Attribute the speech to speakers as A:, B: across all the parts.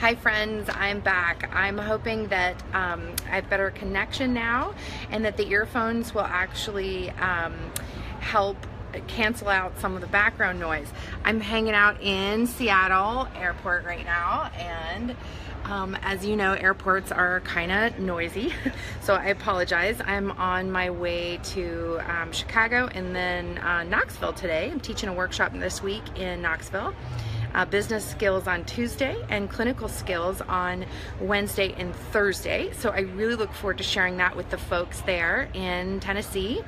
A: Hi friends, I'm back. I'm hoping that I have better connection now and that the earphones will actually help cancel out some of the background noise. I'm hanging out in Seattle airport right now, and as you know, airports are kind of noisy, so I apologize. I'm on my way to Chicago and then Knoxville today. I'm teaching a workshop this week in Knoxville. Business skills on Tuesday and clinical skills on Wednesday and Thursday. So I really look forward to sharing that with the folks there in Tennessee.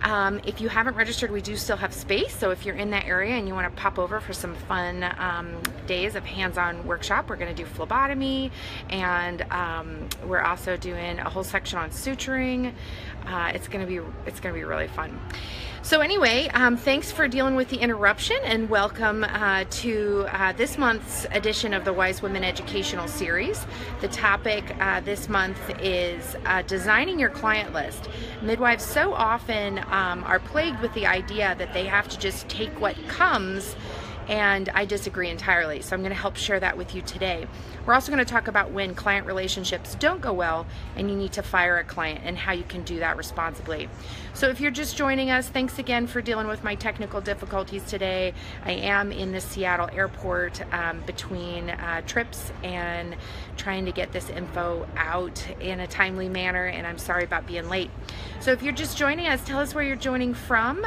A: If you haven't registered, we do still have space. So if you're in that area and you want to pop over for some fun days of hands-on workshop, we're going to do phlebotomy, and we're also doing a whole section on suturing. It's going to be really fun. So anyway, thanks for dealing with the interruption, and welcome to this month's edition of the Wise Women Educational Series. The topic this month is designing your client list. Midwives so often are plagued with the idea that they have to just take what comes, and I disagree entirely. So I'm going to help share that with you today. We're also going to talk about when client relationships don't go well and you need to fire a client, and how you can do that responsibly. So if you're just joining us, thanks again for dealing with my technical difficulties today. I am in the Seattle airport between trips and trying to get this info out in a timely manner, and I'm sorry about being late. So if you're just joining us, tell us where you're joining from,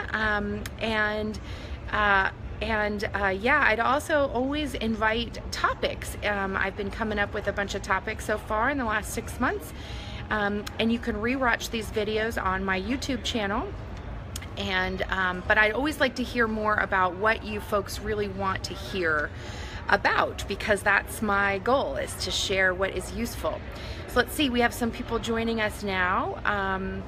A: yeah, I'd also always invite topics. I've been coming up with a bunch of topics so far in the last 6 months, and you can rewatch these videos on my YouTube channel. And but I'd always like to hear more about what you folks really want to hear about, because that's my goal, is to share what is useful. So let's see, we have some people joining us now.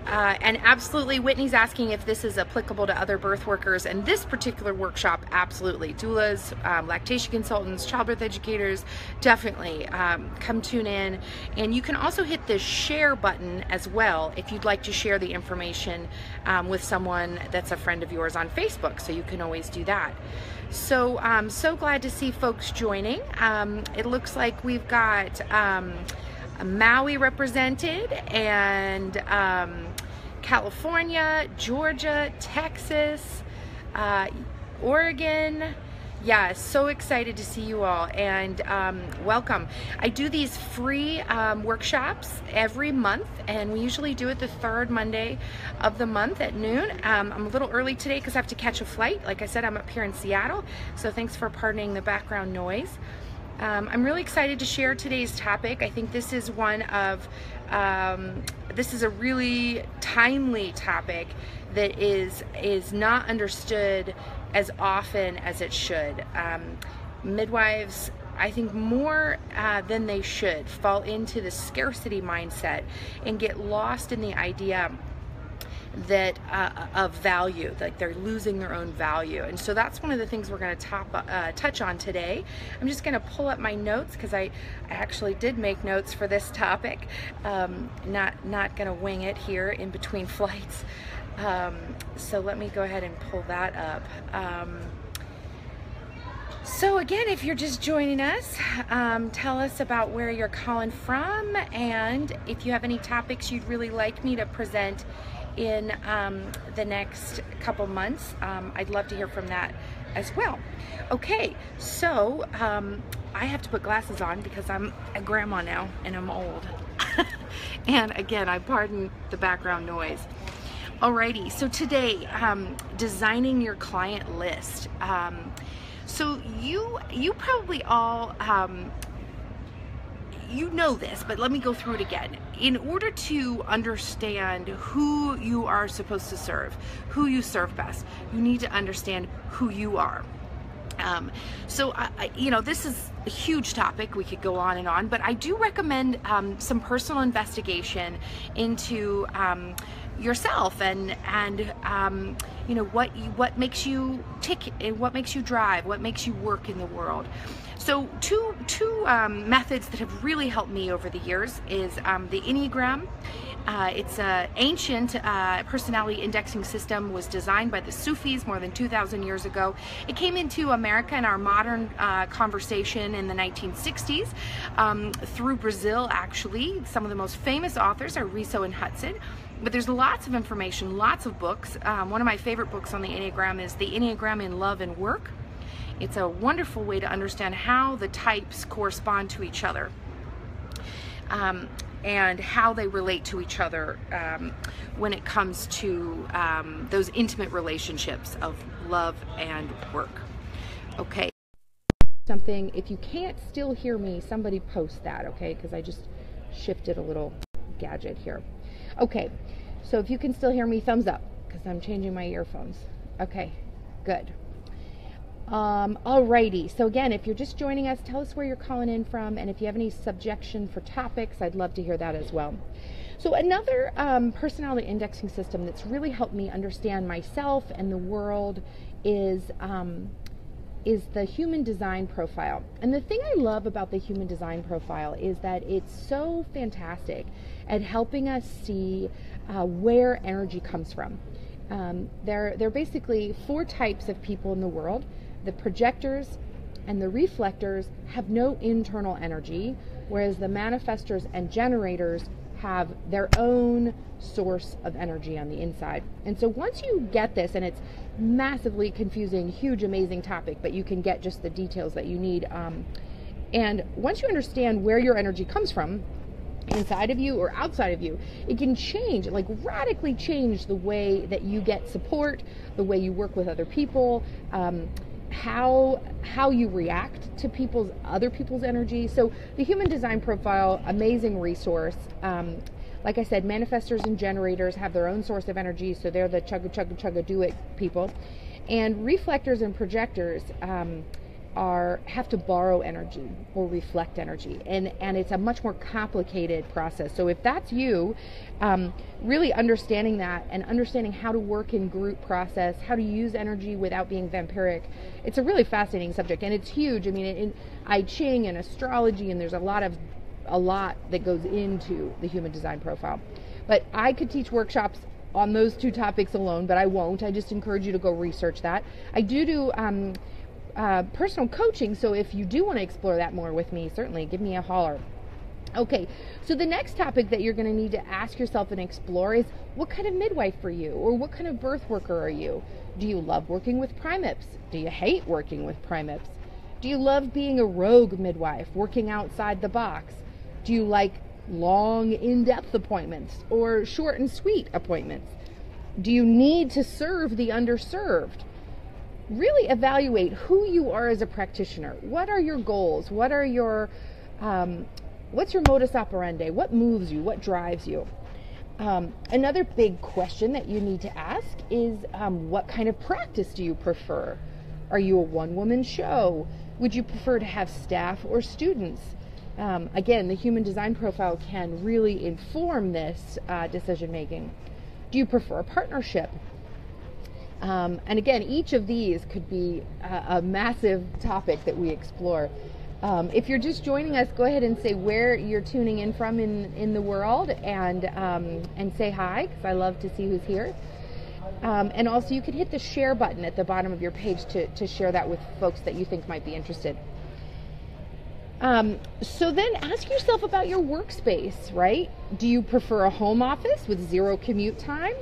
A: And absolutely, Whitney's asking if this is applicable to other birth workers, and this particular workshop, absolutely. Doulas, lactation consultants, childbirth educators, definitely come tune in. And you can also hit the share button as well if you'd like to share the information with someone that's a friend of yours on Facebook, so you can always do that. So I'm so glad to see folks joining. It looks like we've got Maui represented, and California, Georgia, Texas, Oregon. Yeah, so excited to see you all, and welcome. I do these free workshops every month, and we usually do it the third Monday of the month at noon. I'm a little early today because I have to catch a flight. Like I said, I'm up here in Seattle, so thanks for pardoning the background noise. I'm really excited to share today's topic. I think this is one of, this is a really timely topic that is not understood as often as it should. Midwives, I think more than they should, fall into the scarcity mindset and get lost in the idea that of value, like they're losing their own value. And so that's one of the things we're going to touch on today. I'm just going to pull up my notes, because I actually did make notes for this topic. Not going to wing it here in between flights. So let me go ahead and pull that up. So again, if you're just joining us, tell us about where you're calling from, and if you have any topics you'd really like me to present in the next couple months, I'd love to hear from that as well. Okay, so I have to put glasses on because I'm a grandma now and I'm old. And again, I pardon the background noise. Alrighty, so today, designing your client list. So you probably all you know this, but let me go through it again. In order to understand who you are supposed to serve, who you serve best, you need to understand who you are. So you know, this is a huge topic. We could go on and on, but I do recommend some personal investigation into yourself and you know, what makes you tick, and what makes you drive, what makes you work in the world. So two methods that have really helped me over the years is the Enneagram. It's an ancient personality indexing system, was designed by the Sufis more than 2,000 years ago. It came into America in our modern conversation in the 1960s through Brazil, actually. Some of the most famous authors are Riso and Hudson. But there's lots of information, lots of books. One of my favorite books on the Enneagram is The Enneagram in Love and Work. It's a wonderful way to understand how the types correspond to each other. And how they relate to each other when it comes to those intimate relationships of love and work. Okay. Something, if you can't still hear me, somebody post that, okay? Because I just shifted a little gadget here. Okay, so if you can still hear me, thumbs up, because I'm changing my earphones. Okay, good. Alrighty, so again, if you're just joining us, tell us where you're calling in from, and if you have any suggestion for topics, I'd love to hear that as well. So another personality indexing system that's really helped me understand myself and the world is the human design profile. And the thing I love about the human design profile is that it's so fantastic at helping us see where energy comes from. There are basically 4 types of people in the world. The projectors and the reflectors have no internal energy, whereas the manifestors and generators have their own source of energy on the inside. And so once you get this, and it's massively confusing, huge, amazing topic, but you can get just the details that you need. And once you understand where your energy comes from, inside of you or outside of you, it can change, like radically change the way that you get support, the way you work with other people, how you react to other people's energy. So the human design profile, amazing resource. Like I said, manifestors and generators have their own source of energy, so they're the chugga do it people. And reflectors and projectors have to borrow energy or reflect energy, and it's a much more complicated process. So if that's you, really understanding that and understanding how to work in group process, how to use energy without being vampiric, it's a really fascinating subject, and it's huge. I mean, in I Ching and astrology, and there's a lot that goes into the human design profile. But I could teach workshops on those 2 topics alone, but I won't. I just encourage you to go research that. I do personal coaching, so if you do want to explore that more with me, certainly give me a holler. Okay, so the next topic that you're going to need to ask yourself and explore is, what kind of midwife are you, or what kind of birth worker are you? Do you love working with primates? Do you hate working with primates? Do you love being a rogue midwife, working outside the box? Do you like long, in-depth appointments or short and sweet appointments? Do you need to serve the underserved? Really evaluate who you are as a practitioner. What are your goals? What are your what's your modus operandi? What moves you? What drives you? Another big question that you need to ask is, what kind of practice do you prefer? Are you a one-woman show? Would you prefer to have staff or students? Again, the human design profile can really inform this decision making. Do you prefer a partnership? And again, each of these could be a massive topic that we explore. If you're just joining us, go ahead and say where you're tuning in from in the world, and say hi, because I love to see who's here. And also, you can hit the share button at the bottom of your page to share that with folks that you think might be interested. So then ask yourself about your workspace, right? Do you prefer a home office with 0 commute time?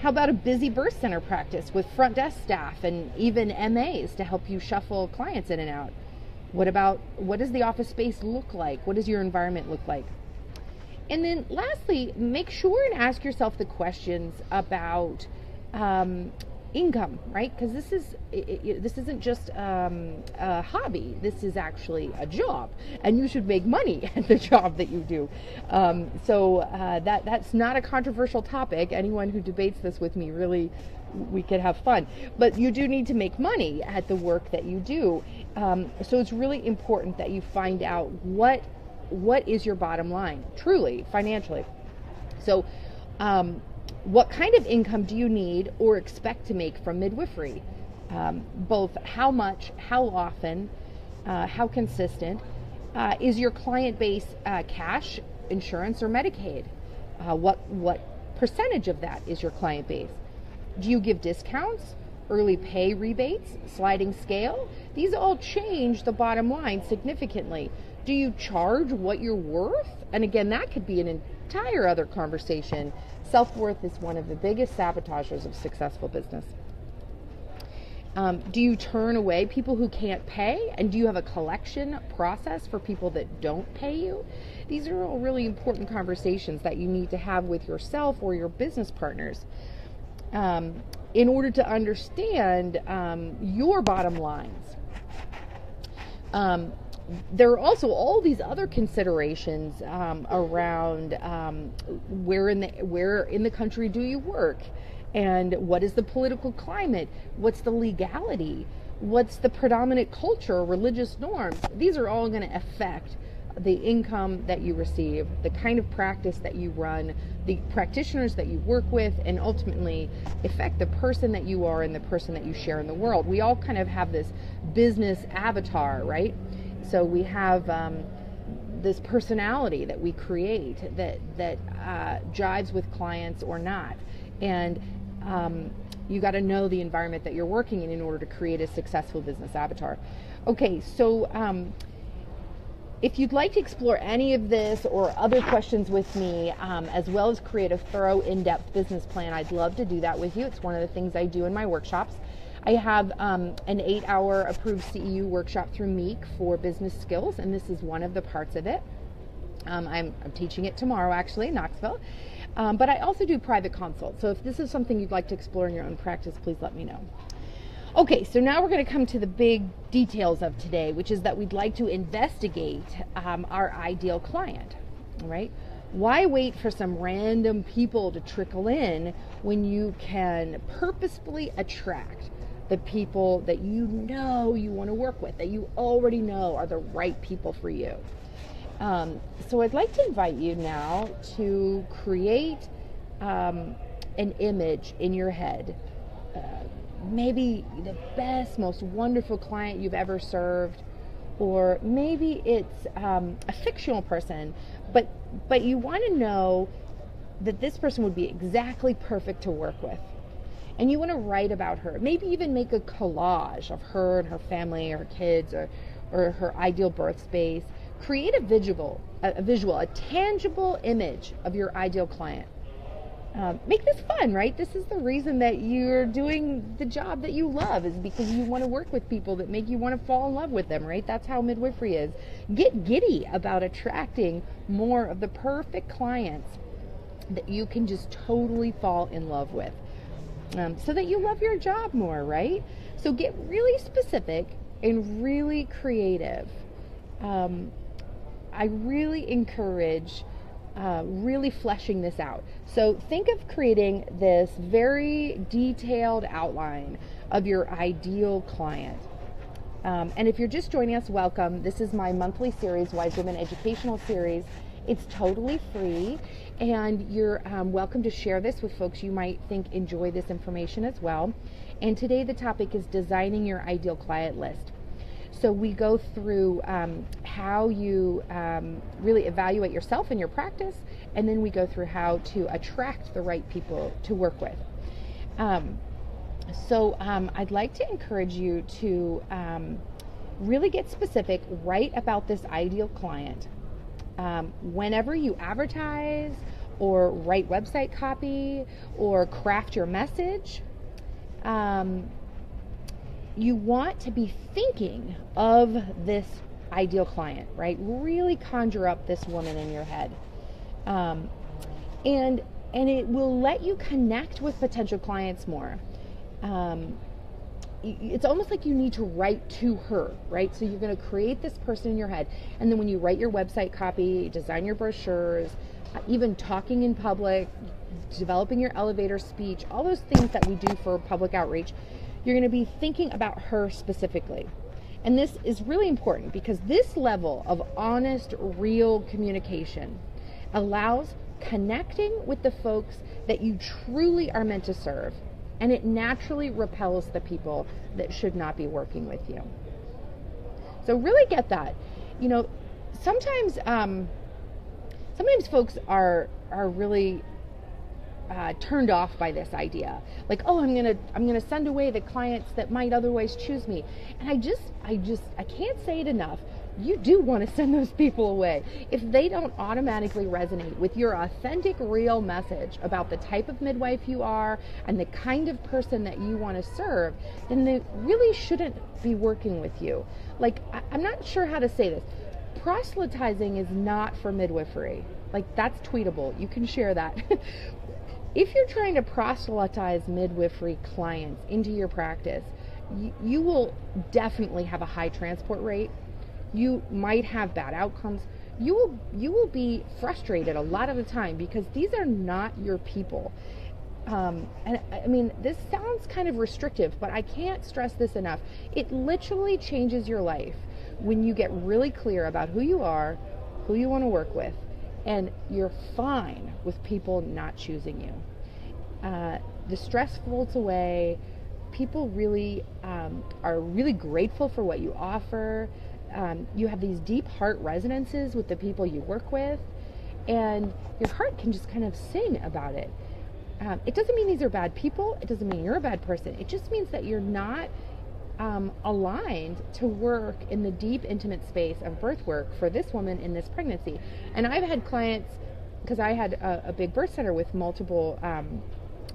A: How about a busy birth center practice with front desk staff and even MAs to help you shuffle clients in and out? What does the office space look like? What does your environment look like? And then lastly, make sure and ask yourself the questions about income, right? Because this isn't just a hobby. This is actually a job, and you should make money at the job that you do. So that's not a controversial topic. Anyone who debates this with me, really, we could have fun. But you do need to make money at the work that you do. So it's really important that you find out what is your bottom line, truly, financially. So
B: What kind of income do you need or expect to make from midwifery? Both how much, how often, how consistent. Is your client base cash, insurance, or Medicaid? What percentage of that is your client base? Do you give discounts, early pay rebates, sliding scale? These all change the bottom line significantly. Do you charge what you're worth? And again, that could be an entire other conversation. Self-worth is one of the biggest sabotagers of successful business. Do you turn away people who can't pay? And do you have a collection process for people that don't pay you? These are all really important conversations that you need to have with yourself or your business partners in order to understand your bottom lines. There are also all these other considerations around where in the country do you work, and what is the political climate, what's the legality, what's the predominant culture or religious norms. These are all going to affect the income that you receive, the kind of practice that you run, the practitioners that you work with, and ultimately affect the person that you are and the person that you share in the world. We all kind of have this business avatar, right? So we have this personality that we create that jives with clients or not. And you got to know the environment that you're working in order to create a successful business avatar. Okay, so if you'd like to explore any of this or other questions with me, as well as create a thorough, in-depth business plan, I'd love to do that with you. It's one of the things I do in my workshops. I have an 8-hour approved CEU workshop through Meek for business skills, and this is one of the parts of it. I'm teaching it tomorrow, actually, in Knoxville. But I also do private consults. So if this is something you'd like to explore in your own practice, please let me know. Okay, so now we're going to come to the big details of today, which is that we'd like to investigate our ideal client, all right? Why wait for some random people to trickle in when you can purposefully attract the people that you know you want to work with, that you already know are the right people for you? So I'd like to invite you now to create an image in your head. Maybe the best, most wonderful client you've ever served, or maybe it's a fictional person, but you want to know that this person would be exactly perfect to work with. And you want to write about her, maybe even make a collage of her and her family, or her kids, or her ideal birth space. Create a visual, a tangible image of your ideal client. Make this fun, right? This is the reason that you're doing the job that you love, is because you want to work with people that make you want to fall in love with them, right? That's how midwifery is. Get giddy about attracting more of the perfect clients that you can just totally fall in love with, so that you love your job more, right? So get really specific and really creative. I really encourage really fleshing this out. So think of creating this very detailed outline of your ideal client. And if you're just joining us, welcome. This is my monthly series, Wise Women Educational Series. It's totally free, and you're welcome to share this with folks you might think enjoy this information as well. And today the topic is designing your ideal client list. So we go through how you really evaluate yourself and your practice, and then we go through how to attract the right people to work with. So I'd like to encourage you to really get specific, write about this ideal client. Whenever you advertise or write website copy or craft your message, you want to be thinking of this ideal client, right? Really conjure up this woman in your head. And it will let you connect with potential clients more. It's almost like you need to write to her, right? So you're going to create this person in your head. And then when you write your website copy, design your brochures, even talking in public, developing your elevator speech, all those things that we do for public outreach, you're going to be thinking about her specifically. And this is really important because this level of honest, real communication allows connecting with the folks that you truly are meant to serve, and it naturally repels the people that should not be working with you. So really get that. You know, sometimes folks are really turned off by this idea, like, oh, I'm gonna send away the clients that might otherwise choose me. And I can't say it enough. You do want to send those people away if they don't automatically resonate with your authentic, real message about the type of midwife you are and the kind of person that you want to serve. Then they really shouldn't be working with you. Like, I'm not sure how to say this. Proselytizing is not for midwifery. Like, that's tweetable. You can share that. If you're trying to proselytize midwifery clients into your practice, you will definitely have a high transport rate. You might have bad outcomes. You will be frustrated a lot of the time because these are not your people. And I mean, this sounds kind of restrictive, but I can't stress this enough. It literally changes your life when you get really clear about who you are, who you want to work with, and you're fine with people not choosing you. The stress floats away. People really are really grateful for what you offer. You have these deep heart resonances with the people you work with, and your heart can just kind of sing about it. It doesn't mean these are bad people. It doesn't mean you're a bad person. It just means that you're not aligned to work in the deep, intimate space of birth work for this woman in this pregnancy. And I've had clients, because I had a big birth center with multiple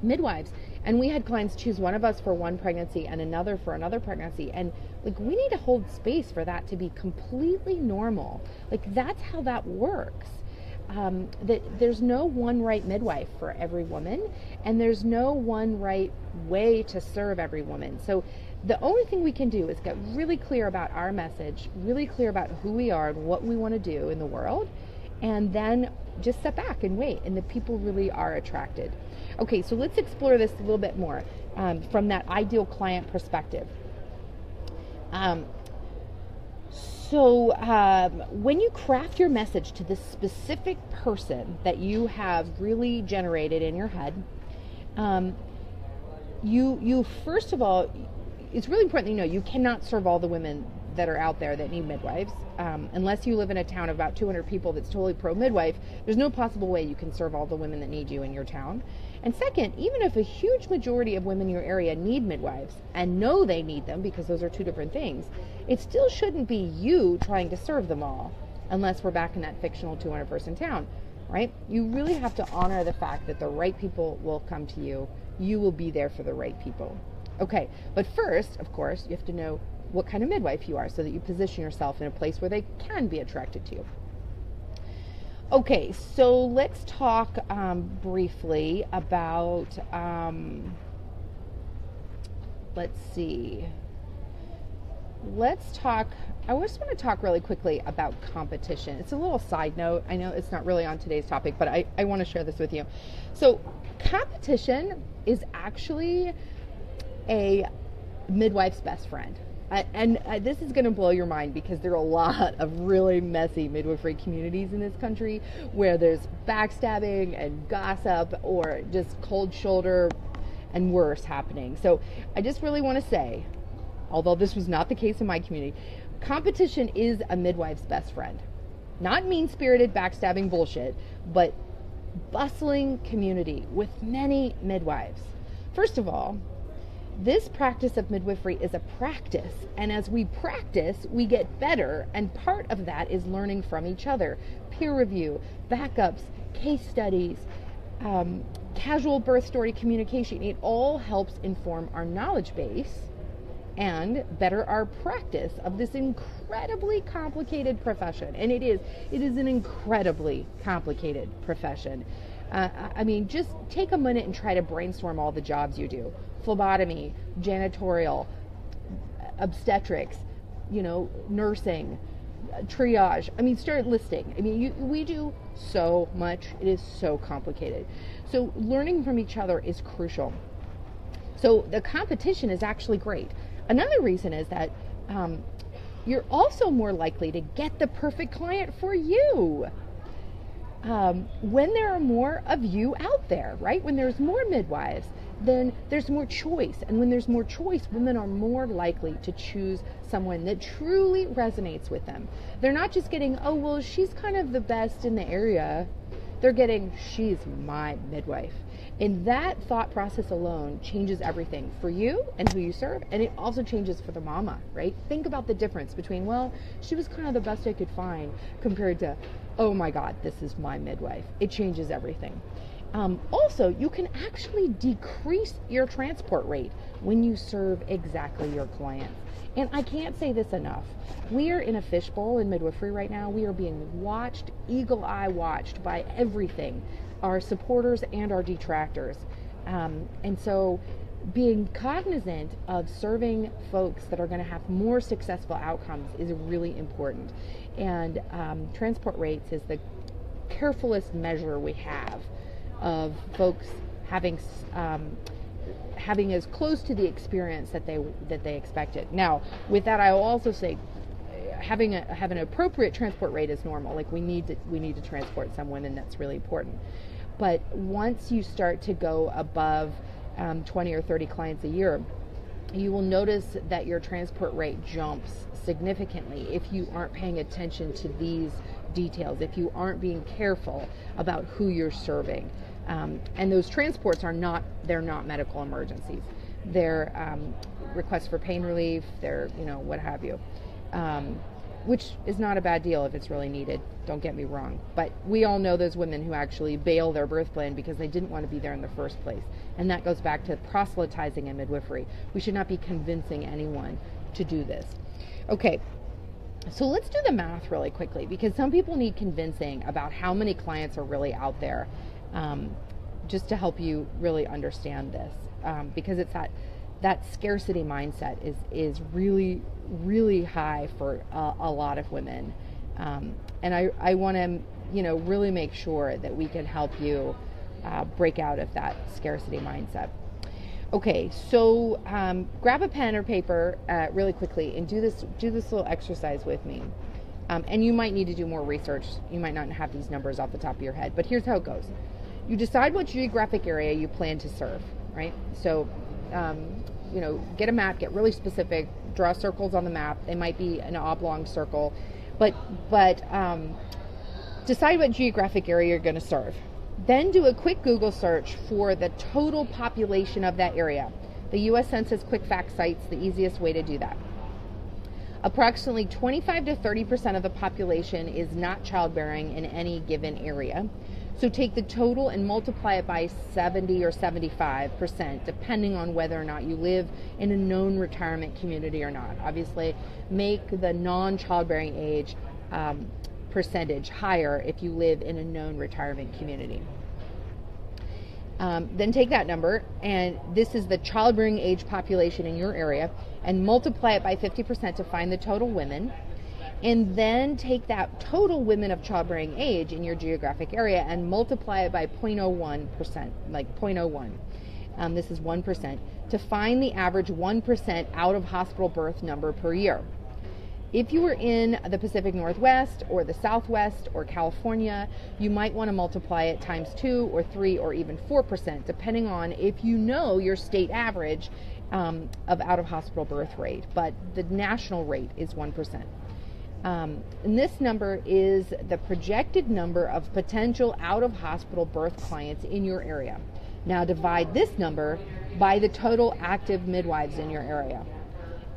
B: midwives, and we had clients choose one of us for one pregnancy and another for another pregnancy, and like, we need to hold space for that to be completely normal. Like, that's how that works. There's no one right midwife for every woman, and there's no one right way to serve every woman. So the only thing we can do is get really clear about our message, really clear about who we are and what we want to do in the world, and then just step back and wait, and the people really are attracted. Okay, so let's explore this a little bit more from that ideal client perspective. When you craft your message to this specific person that you have really generated in your head, you first of all, it's really important that you know you cannot serve all the women that are out there that need midwives. Unless you live in a town of about 200 people that's totally pro-midwife, there's no possible way you can serve all the women that need you in your town. And second, even if a huge majority of women in your area need midwives and know they need them, because those are two different things, it still shouldn't be you trying to serve them all, unless we're back in that fictional 200-person town, right? You really have to honor the fact that the right people will come to you. You will be there for the right people. Okay, but first, of course, you have to know what kind of midwife you are so that you position yourself in a place where they can be attracted to you. Okay, so let's talk briefly about, let's see. I just want to talk really quickly about competition. It's a little side note. I know it's not really on today's topic, but I want to share this with you. So competition is actually a midwife's best friend. And this is going to blow your mind, because there are a lot of really messy midwifery communities in this country where there's backstabbing and gossip or just cold shoulder and worse happening. So I just really want to say, although this was not the case in my community, competition is a midwife's best friend. Not mean-spirited backstabbing bullshit, but bustling community with many midwives. First of all, this practice of midwifery is a practice, and as we practice, we get better, and part of that is learning from each other. Peer review, backups, case studies, casual birth story communication, it all helps inform our knowledge base and better our practice of this incredibly complicated profession. And it is an incredibly complicated profession. I mean, just take a minute and try to brainstorm all the jobs you do. Phlebotomy, janitorial, obstetrics, nursing, triage. I mean, start listing. I mean, we do so much. It is so complicated. So learning from each other is crucial. So the competition is actually great. Another reason is that you're also more likely to get the perfect client for you. when there are more of you out there, right? When there's more midwives, then there's more choice. And when there's more choice, women are more likely to choose someone that truly resonates with them. They're not just getting, oh, well, she's kind of the best in the area. They're getting, she's my midwife. And that thought process alone changes everything for you and who you serve. And it also changes for the mama, right? Think about the difference between, well, she was kind of the best I could find, compared to, oh my God, this is my midwife. It changes everything. Also, you can actually decrease your transport rate when you serve exactly your client. And I can't say this enough. We are in a fishbowl in midwifery right now. We are being watched, eagle eye watched by everything, our supporters and our detractors. And so being cognizant of serving folks that are going to have more successful outcomes is really important. And transport rates is the carefulest measure we have of folks having as close to the experience that they expected. Now, with that, I will also say having an appropriate transport rate is normal. Like we need to transport some women. That's really important. But once you start to go above 20 or 30 clients a year, you will notice that your transport rate jumps significantly if you aren't paying attention to these details, if you aren't being careful about who you're serving. And those transports they're not medical emergencies. They're requests for pain relief, they're, what have you. Which is not a bad deal if it's really needed, don't get me wrong. But we all know those women who actually bail their birth plan because they didn't want to be there in the first place. And that goes back to proselytizing in midwifery. We should not be convincing anyone to do this. Okay, so let's do the math really quickly, because some people need convincing about how many clients are really out there, just to help you really understand this, because it's that scarcity mindset is really, really high for a lot of women. And I want to, really make sure that we can help you break out of that scarcity mindset. Okay, so grab a pen or paper really quickly and do this little exercise with me. And you might need to do more research. You might not have these numbers off the top of your head, but here's how it goes. You decide what geographic area you plan to serve, right? So, get a map, get really specific, draw circles on the map. They might be an oblong circle, but decide what geographic area you're going to serve. Then do a quick Google search for the total population of that area. The U.S. Census Quick Fact site's the easiest way to do that. Approximately 25 to 30% of the population is not childbearing in any given area. So take the total and multiply it by 70 or 75%, depending on whether or not you live in a known retirement community or not. Obviously, make the non-childbearing age percentage higher if you live in a known retirement community. Then take that number, and this is the childbearing age population in your area, and multiply it by 50% to find the total women. And then take that total women of childbearing age in your geographic area and multiply it by 0.01%, like 0.01. This is 1%, to find the average 1% out of hospital birth number per year. If you were in the Pacific Northwest or the Southwest or California, you might want to multiply it times 2 or 3 or even 4%, depending on if you know your state average of out of hospital birth rate. But the national rate is 1%. And this number is the projected number of potential out-of-hospital birth clients in your area. Now divide this number by the total active midwives in your area.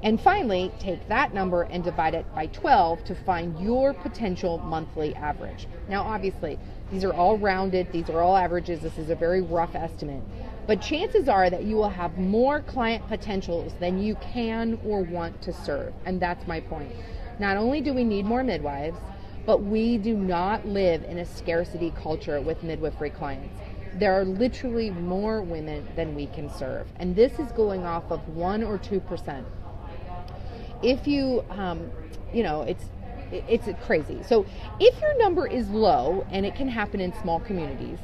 B: And finally, take that number and divide it by 12 to find your potential monthly average. Now obviously, these are all rounded, these are all averages, this is a very rough estimate. But chances are that you will have more client potentials than you can or want to serve. And that's my point. Not only do we need more midwives, but we do not live in a scarcity culture with midwifery clients. There are literally more women than we can serve. And this is going off of 1 or 2%. If you, it's crazy. So if your number is low, and it can happen in small communities,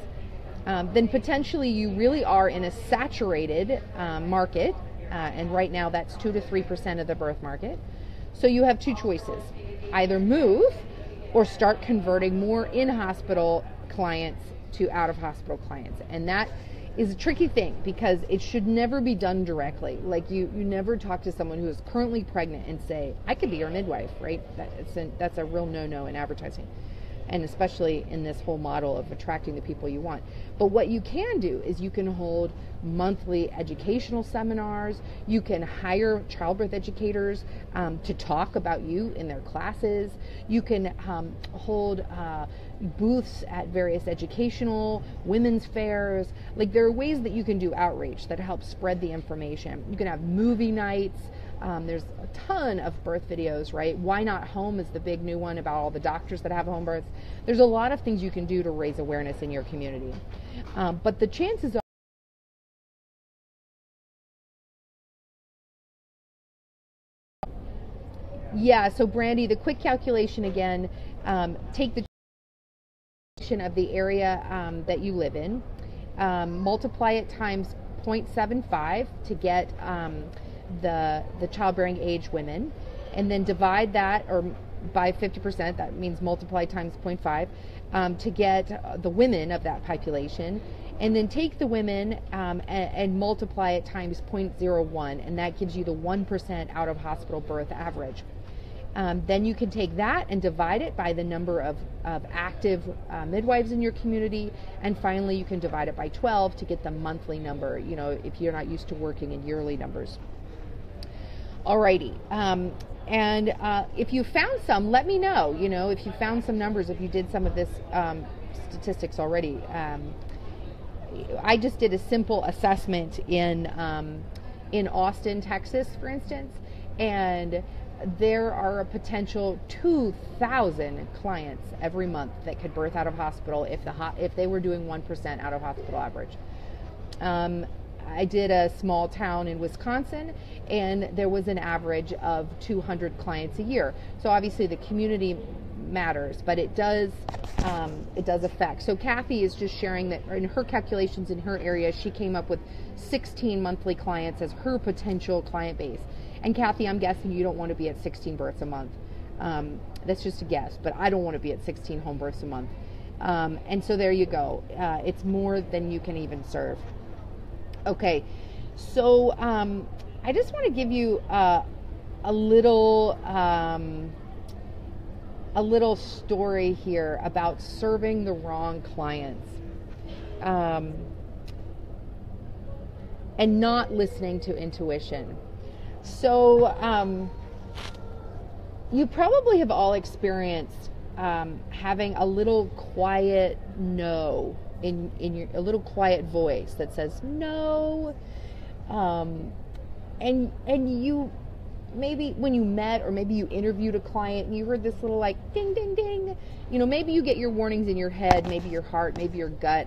B: then potentially you really are in a saturated market. And right now that's 2 to 3% of the birth market. So you have two choices. Either move or start converting more in-hospital clients to out-of-hospital clients. And that is a tricky thing because it should never be done directly. Like you never talk to someone who is currently pregnant and say, I could be your midwife, right? That's a real no-no in advertising. And especially in this whole model of attracting the people you want. But what you can do is you can hold monthly educational seminars. You can hire childbirth educators to talk about you in their classes. You can hold booths at various educational, women's fairs. Like there are ways that you can do outreach that help spread the information. You can have movie nights. There's a ton of birth videos, right? Why Not Home is the big new one about all the doctors that have home births. There's a lot of things you can do to raise awareness in your community. But the chances are so Brandy, the quick calculation again, take the of the area that you live in, multiply it times 0.75 to get the childbearing age women, and then divide that by 50%. That means multiply times 0.5 to get the women of that population, and then take the women and multiply it times 0.01, and that gives you the 1% out of hospital birth average. Then you can take that and divide it by the number of active midwives in your community, and finally you can divide it by 12 to get the monthly number, if you're not used to working in yearly numbers. Alrighty, and if you found some, let me know, if you found some numbers, if you did some of this statistics already. I just did a simple assessment in Austin, Texas, for instance, and there are a potential 2,000 clients every month that could birth out of hospital if they were doing 1% out of hospital average. I did a small town in Wisconsin, and there was an average of 200 clients a year. So obviously the community matters, but it does affect. So Kathy is just sharing that in her calculations in her area, she came up with 16 monthly clients as her potential client base. And Kathy, I'm guessing you don't want to be at 16 births a month. That's just a guess, but I don't want to be at 16 home births a month. And so there you go. It's more than you can even serve. Okay, so I just want to give you a little story here about serving the wrong clients and not listening to intuition. So you probably have all experienced having a little quiet no in a little quiet voice that says no, and you maybe when you met or maybe you interviewed a client and you heard this little like ding ding ding, maybe you get your warnings in your head, maybe your heart, maybe your gut,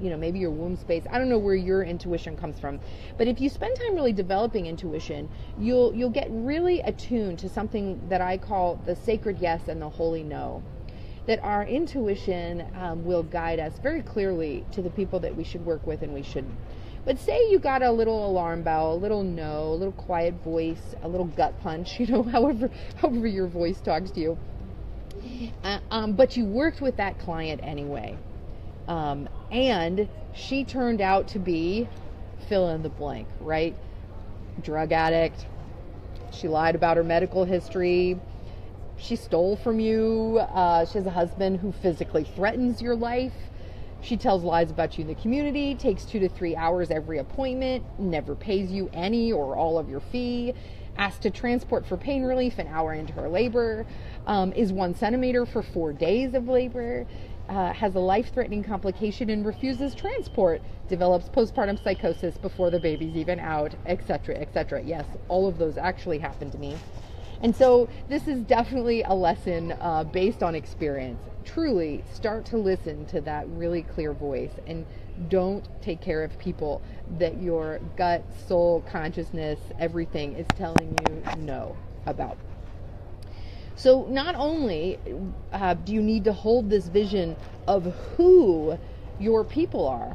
B: maybe your womb space. I don't know where your intuition comes from, but if you spend time really developing intuition, you'll get really attuned to something that I call the sacred yes and the holy no. That our intuition will guide us very clearly to the people that we should work with and we shouldn't. But say you got a little alarm bell, a little no, a little quiet voice, a little gut punch, however your voice talks to you. But you worked with that client anyway. And she turned out to be fill in the blank, right? Drug addict. She lied about her medical history. She stole from you. She has a husband who physically threatens your life. She tells lies about you in the community, takes 2 to 3 hours every appointment, never pays you any or all of your fee, asks to transport for pain relief an hour into her labor, is 1 centimeter for 4 days of labor, has a life-threatening complication and refuses transport, develops postpartum psychosis before the baby's even out, etc., etc. Yes, all of those actually happened to me. And so this is definitely a lesson based on experience. Truly start to listen to that really clear voice and don't take care of people that your gut, soul, consciousness, everything is telling you no about. So not only do you need to hold this vision of who your people are,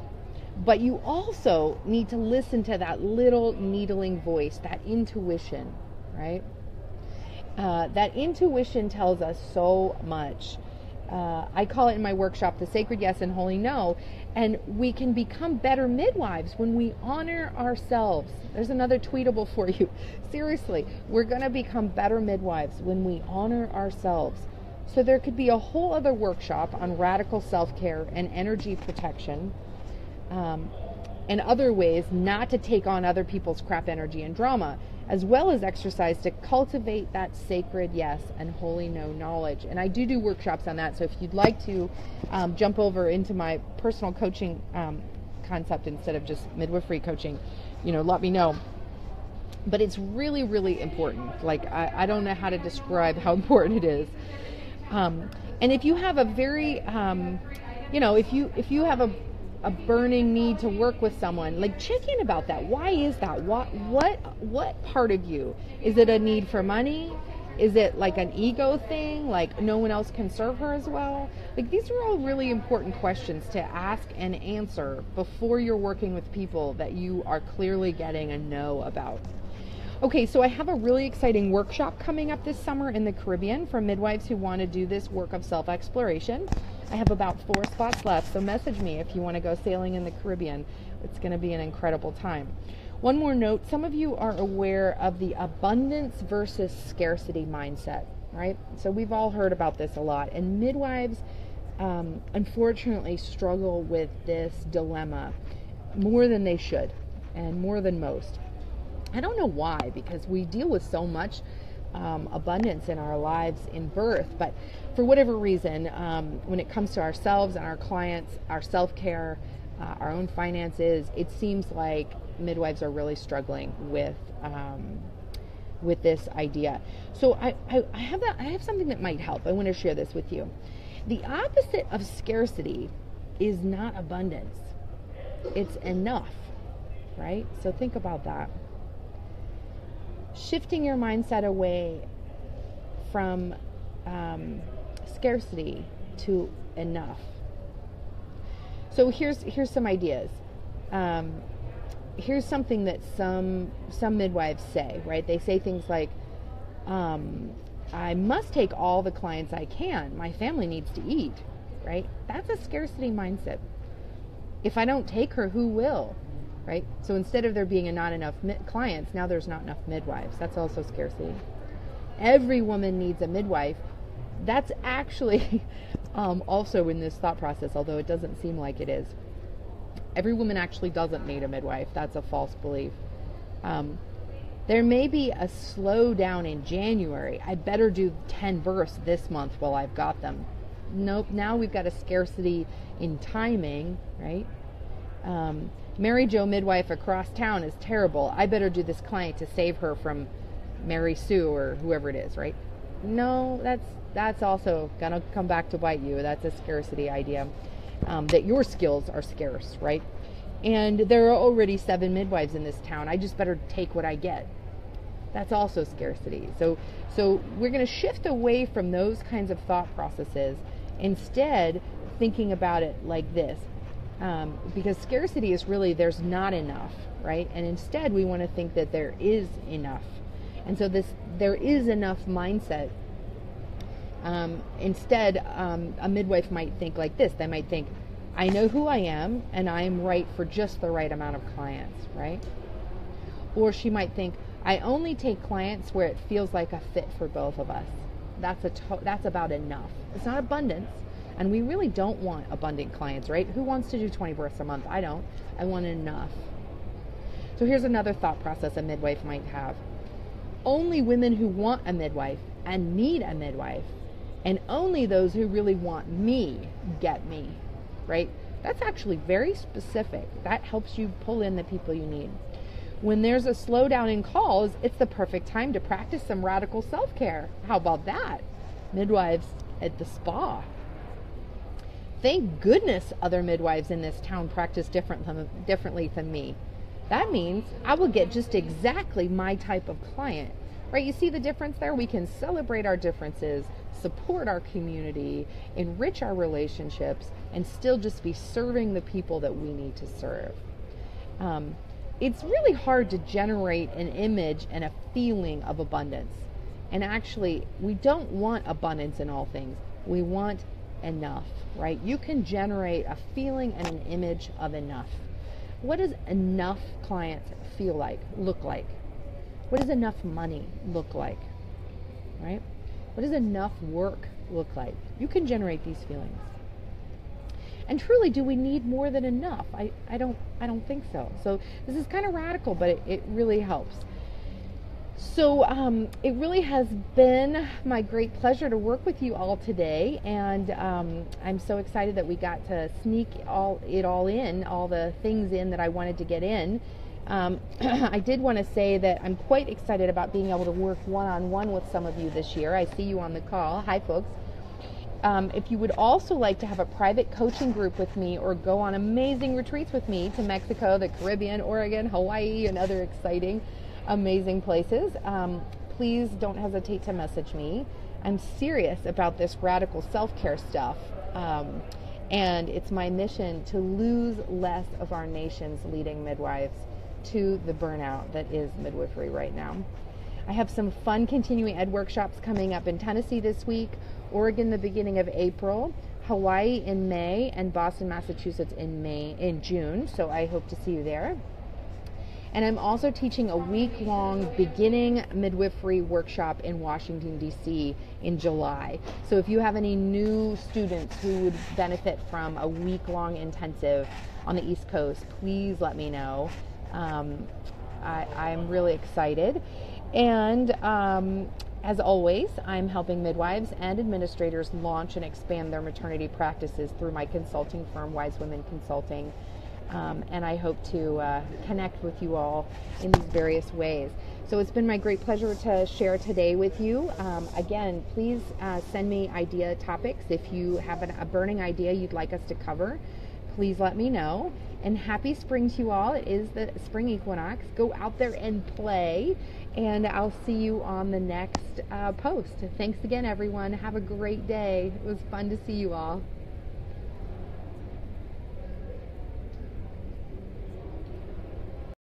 B: but you also need to listen to that little needling voice, that intuition, right? That intuition tells us so much. I call it in my workshop the sacred yes and holy no. And we can become better midwives when we honor ourselves. There's another tweetable for you. Seriously, we're going to become better midwives when we honor ourselves. So there could be a whole other workshop on radical self-care and energy protection, and other ways not to take on other people's crap energy and drama, as well as exercise to cultivate that sacred yes and holy no knowledge. And I do workshops on that, so if you'd like to jump over into my personal coaching concept instead of just midwifery coaching, let me know. But it's really, really important. Like, I don't know how to describe how important it is. And if you have a very, if you have a burning need to work with someone, like, check in about that. Why is that? What part of you? Is it a need for money? Is it like an ego thing? Like no one else can serve her as well? Like, these are all really important questions to ask and answer before you're working with people that you are clearly getting a no about. Okay, so I have a really exciting workshop coming up this summer in the Caribbean for midwives who want to do this work of self-exploration. I have about 4 spots left, so message me if you want to go sailing in the Caribbean. It's going to be an incredible time. One more note, some of you are aware of the abundance versus scarcity mindset, right? So we've all heard about this a lot, and midwives unfortunately struggle with this dilemma more than they should and more than most. I don't know why, because we deal with so much abundance in our lives in birth, but for whatever reason, when it comes to ourselves and our clients, our self-care, our own finances, it seems like midwives are really struggling with this idea. So I have something that might help. I want to share this with you. The opposite of scarcity is not abundance. It's enough, right? So think about that. Shifting your mindset away from scarcity to enough. So here's some ideas. Here's something that some midwives say, right? They say things like, I must take all the clients I can. My family needs to eat, right? That's a scarcity mindset. If I don't take her, who will? Right? So instead of there being not enough clients, now there's not enough midwives. That's also scarcity. Every woman needs a midwife. That's actually also in this thought process, although it doesn't seem like it is. Every woman actually doesn't need a midwife. That's a false belief. There may be a slowdown in January. I better do 10 births this month while I've got them. Nope. Now we've got a scarcity in timing, right? Mary Jo midwife across town is terrible. I better do this client to save her from Mary Sue or whoever it is, right? No, that's also gonna come back to bite you. That's a scarcity idea, that your skills are scarce, right? And there are already 7 midwives in this town. I just better take what I get. That's also scarcity. So we're going to shift away from those kinds of thought processes, instead thinking about it like this. Because scarcity is really there's not enough, right? And instead we want to think that there is enough. And so this there is enough mindset. Instead, a midwife might think like this. They might think, I know who I am and I am right for just the right amount of clients, right? Or she might think, I only take clients where it feels like a fit for both of us. That's about enough. It's not abundance. And we really don't want abundant clients, right? Who wants to do 20 births a month? I don't. I want enough. So here's another thought process a midwife might have. Only women who want a midwife and need a midwife, and only those who really want me get me, right? That's actually very specific. That helps you pull in the people you need. When there's a slowdown in calls, it's the perfect time to practice some radical self-care. How about that? Midwives at the spa. Thank goodness other midwives in this town practice differently than me. That means I will get just exactly my type of client, right? You see the difference there? We can celebrate our differences, support our community, enrich our relationships, and still just be serving the people that we need to serve. It's really hard to generate an image and a feeling of abundance. And actually, we don't want abundance in all things. We want enough, right? You can generate a feeling and an image of enough. What does enough clients feel like, look like? What does enough money look like, right? What does enough work look like? You can generate these feelings. And truly, do we need more than enough? I don't think so. So this is kind of radical, but it really helps. So it really has been my great pleasure to work with you all today, and I'm so excited that we got to sneak all the things in that I wanted to get in. I did want to say that I'm quite excited about being able to work one-on-one with some of you this year. I see you on the call. Hi, folks. If you would also like to have a private coaching group with me or go on amazing retreats with me to Mexico, the Caribbean, Oregon, Hawaii, and other exciting, amazing places, please don't hesitate to message me. I'm serious about this radical self-care stuff, and it's my mission to lose less of our nation's leading midwives to the burnout that is midwifery right now. I have some fun continuing ed workshops coming up in Tennessee this week, Oregon the beginning of April, Hawaii in May, and Boston, Massachusetts in June. So I hope to see you there. And I'm also teaching a week-long beginning midwifery workshop in Washington, D.C. in July. So if you have any new students who would benefit from a week-long intensive on the East Coast, please let me know. I'm really excited. And as always, I'm helping midwives and administrators launch and expand their maternity practices through my consulting firm, Wise Women Consulting. And I hope to connect with you all in these various ways. So it's been my great pleasure to share today with you. Again, please send me idea topics. If you have a burning idea you'd like us to cover, please let me know. And happy spring to you all. It is the spring equinox. Go out there and play. And I'll see you on the next post. Thanks again, everyone. Have a great day. It was fun to see you all.